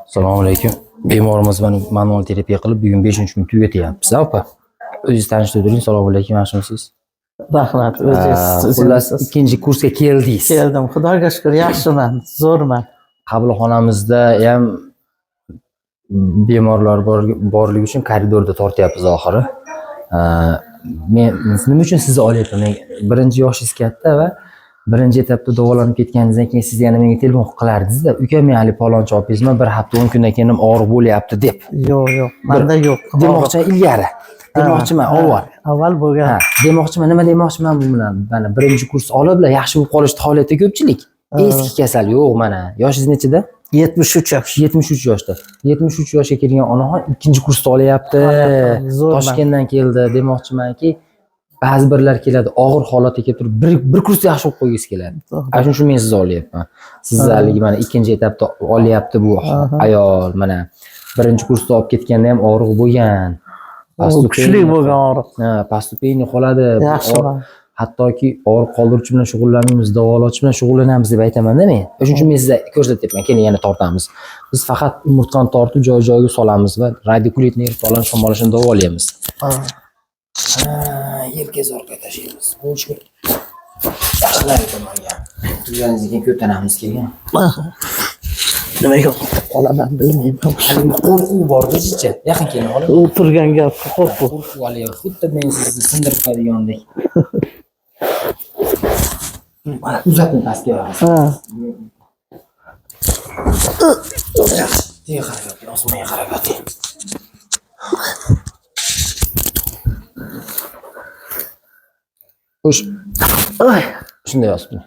Assalomu alaykum. Bemorimiz manual terapiya qilib, bugun 5-kun tugatyapmiz, opa. O'zingiz tanishtiring. Assalomu alaykum, yaxshimisiz? Rahmat, o'zingiz. Xullas, ikkinchi kursga keldingiz. Keldim. Xudoga shukr, yaxshiman, zo'rman. Qabulxonamizda ham bemorlar borligi uchun koridorda tortyapmiz oxiri. Men nima uchun sizni olyapman? Birinchi yoshingiz katta va birinchi etapda davolanib ketganingizdan keyin siz yana menga telefon qilardingiz-da, "Ukam, men hali palonchi opangizman, bir hafta 10 kundan keyin ham og'riq bo'lyapti" deb. Yo'q, menda yo'q. Demoqchiman ilgari. Demoqchiman avval. Avval bo'lgan. Demoqchiman, nima demoqchiman bu bilan? Mana birinchi kurs olib yaxshi bo'lib qolishdi holatda ko'pchilik. Eski kasal yo'q mana. Yoshingiz nechida? 73 yosh. 73 yoshda. 73 yoshga kelgan onaxon ikkinchi kursda olyapti. Toshkentdan keldi. Demoqchimanki, ba'zi birlar keladi, og'ir holatga kelib turib, bir kursda yaxshi bo'lib qo'ygisi keladi. Ana shuning uchun men sizni olyapman. Siz haligi mana ikkinchi etapda olyapti bu ayol. Mana birinchi kursda olib ketganda ham og'riq bo'lgan. Kuchli bo'lgan og'riq. Pastupeyni qoladi. Yaxshi. Hattoki og'riq qoldiruvchi bilan shug'ullanmaymiz, davolovchi bilan shug'ullanamiz deb aytaman-da men. Shuning uchun men sizga ko'rsatyapman. Keling yana tortamiz. Biz faqat umurtqani tortib joy-joyiga solamiz va radikulitni irtolani shamollashini davolaymiz. Yelkangiz orqaga tashlaymiz. Bu ishni yaxshilab aytaman. Turganingizdan keyin ko'tanamiz keyin. Nimaga qolaman bilmayman. Qo'rquv bor-da, jicha. Yaqin keling olib. U turgan gap qo'rquv. Qo'rquv hali xuddi men sizni sindirib qo'yadigandek. Uzating pastga. Yaxshi. Qarab yoting, osmonga qarab yoting. Xo'sh. Shunday yotibdi.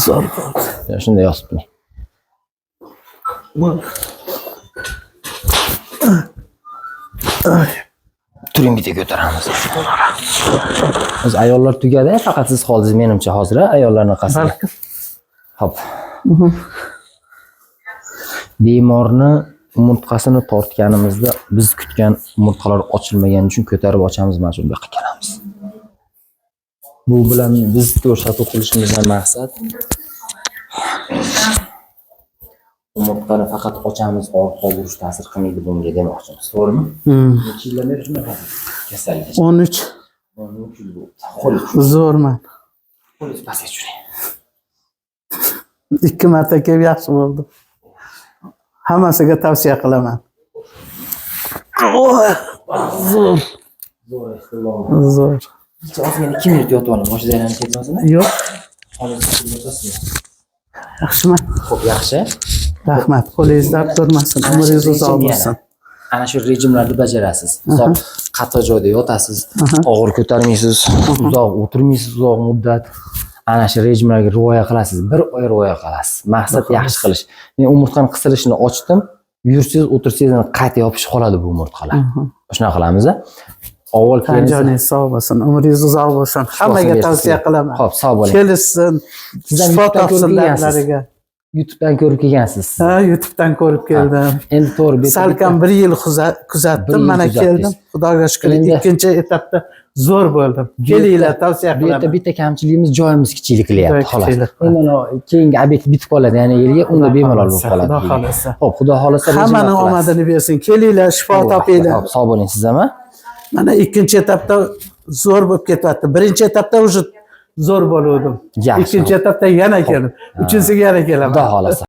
Zo'r bo'ldi. Shunday yotibdi. Turing bitta ko'taramiz. Biz ayollar tugadi, faqat siz qoldingiz menimcha hozir ayollarning orqasida. Xo'p. Bemorni umurtqasini tortganimizda biz kutgan umurtqalar ochilmagani uchun ko'tarib ochamiz, mana shunday qilib kelamiz. Bu bilan biz ko'rsatuv qilishimizdan maqsad umurtqani faqat ochamiz, og'riq qoldirish ta'sir qilmaydi bunga demoqchimiz. To'g'rimi? Necha yildan beri shunaqa kasallik? 13. 13 yil bo'ldi. Qo'liz. Zo'rman. Qo'liz pastga tushiring. 2 marta kelib yaxshi bo'ldi. Hammasiga tavsiya qilaman. Zo'r. Zo'r. Zo'r. Ozgina 2 minut yotib oling, boshida aylanib ketmasin. Yo'q. Hozir yotasizmi? Yaxshiman. Xo'p, yaxshi. Rahmat. Qo'lingiz dard ko'rmasin, umringiz uzoq bo'lsin. Ana shu rejimlarni bajarasiz. Uzoq qattiq joyda yotasiz, og'ir ko'tarmaysiz, uzoq o'tirmaysiz uzoq muddat. Ana shu rejimlarga rioya qilasiz. 1 oy rioya qilasiz. Maqsad yaxshi qilish. Men umurtqani qisilishini ochdim. Yursangiz, o'tirsangiz qayta yopishib qoladi bu umurtqalar. Shunaqa qilamiz-a? Avval joningiz sog' bo'lsin, umringiz uzoq bo'lsin. Hammaga tavsiya qilaman. Xo'p, sog' bo'ling. Kelishsin. Shifo topsin dardlariga. YouTube'dan ko'rib kelgansiz. YouTube'dan ko'rib keldim. Endi to'g'ri, salkam 1 yil kuzatdim, mana keldim. Xudoga shukr, ikkinchi etapda zo'r bo'ldim. Kelinglar, tavsiya qilaman. Bitta kamchiligimiz joyimiz kichiklik qilyapti, xolos. Endi keyingi obyekt bitib qoladi, ya'ni yilga unda bemalol bo'lib qoladi. Xudo xolasa. Xo'p, Xudo xolasa hammaning omadini bersin. Kelinglar, shifo topinglar. Xo'p, sog' bo'ling siz ham. Mana ikkinchi etapda zo'r bo'lib ketyapti. Birinchi etapda уже zo'r bo'ldim. Ikkinchi etapda yana keldim. Uchinchisiga yana kelaman. Xudo xolasa.